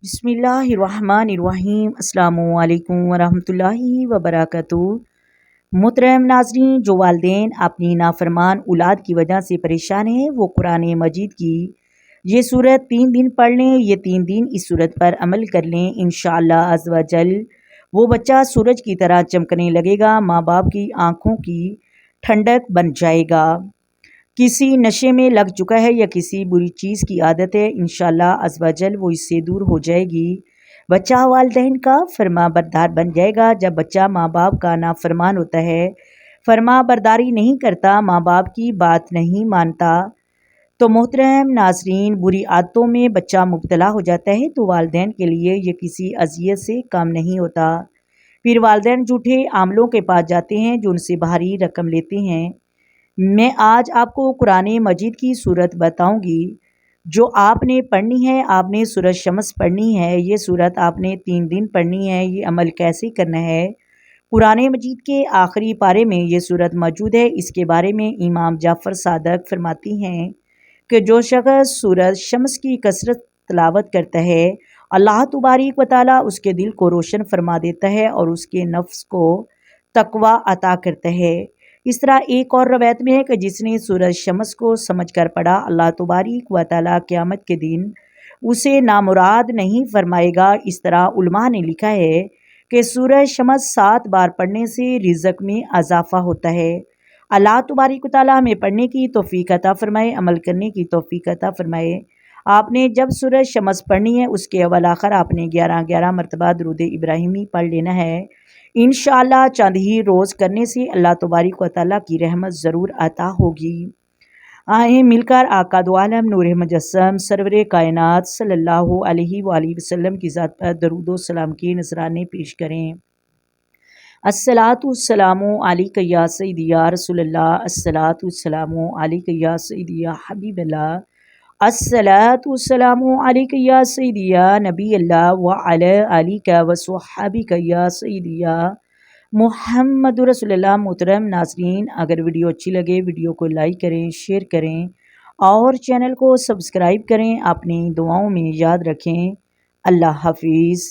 بسم اللہ الرحمن الرحیم۔ السلام علیکم ورحمۃ اللہ وبرکاتہ۔ محترم ناظرین، جو والدین اپنی نافرمان اولاد کی وجہ سے پریشان ہیں وہ قرآن مجید کی یہ صورت 3 دن پڑھ لیں۔ یہ 3 دن اس صورت پر عمل کر لیں، انشاءاللہ عز و جل وہ بچہ سورج کی طرح چمکنے لگے گا، ماں باپ کی آنکھوں کی ٹھنڈک بن جائے گا۔ کسی نشے میں لگ چکا ہے یا کسی بری چیز کی عادت ہے، انشاءاللہ عز و جل وہ اس سے دور ہو جائے گی۔ بچہ والدین کا فرما بردار بن جائے گا۔ جب بچہ ماں باپ کا نافرمان ہوتا ہے، فرما برداری نہیں کرتا، ماں باپ کی بات نہیں مانتا، تو محترم ناظرین بری عادتوں میں بچہ مبتلا ہو جاتا ہے تو والدین کے لیے یہ کسی اذیت سے کم نہیں ہوتا۔ پھر والدین جھوٹے عاملوں کے پاس جاتے ہیں جو ان سے بھاری رقم لیتے ہیں۔ میں آج آپ کو قرآن مجید کی صورت بتاؤں گی جو آپ نے پڑھنی ہے۔ آپ نے سورۃ شمس پڑھنی ہے۔ یہ صورت آپ نے 3 دن پڑھنی ہے۔ یہ عمل کیسے کرنا ہے؟ قرآن مجید کے آخری پارے میں یہ صورت موجود ہے۔ اس کے بارے میں امام جعفر صادق فرماتی ہیں کہ جو شخص سورۃ شمس کی کثرت تلاوت کرتا ہے، اللہ تبارک و تعالیٰ اس کے دل کو روشن فرما دیتا ہے اور اس کے نفس کو تقوی عطا کرتا ہے۔ اس طرح ایک اور روایت میں ہے کہ جس نے سورج شمس کو سمجھ کر پڑھا، اللہ تبارک و تعالیٰ قیامت کے دن اسے نامراد نہیں فرمائے گا۔ اس طرح علماء نے لکھا ہے کہ سورج شمس 7 بار پڑھنے سے رزق میں اضافہ ہوتا ہے۔ اللہ تبارک و تعالیٰ ہمیں پڑھنے کی توفیق عطا فرمائے، عمل کرنے کی توفیق عطا فرمائے۔ آپ نے جب سورج شمس پڑھنی ہے اس کے اول آخر آپ نے 11 مرتبہ درود ابراہیمی پڑھ لینا ہے۔ انشاءاللہ چند ہی روز کرنے سے اللہ تبارک و تعالیٰ کی رحمت ضرور عطا ہوگی۔ آئیں مل کر آقا دو عالم نور مجسم سرور کائنات صلی اللہ علیہ وآلہ وسلم کی ذات پر درود و سلام کی نذرانے پیش کریں۔ الصلاۃ والسلام علیک یا سیدی یا رسول اللہ، الصلاۃ والسلام علیک یا سیدی یا حبیب اللہ، الصلاۃ والسلام علیک یا سیدی یا نبی اللہ وعلی آلک وصحبک یا سیدی یا محمد رسول اللہ۔ محترم ناظرین، اگر ویڈیو اچھی لگے ویڈیو کو لائک کریں، شیئر کریں اور چینل کو سبسکرائب کریں۔ اپنی دعاؤں میں یاد رکھیں۔ اللہ حافظ۔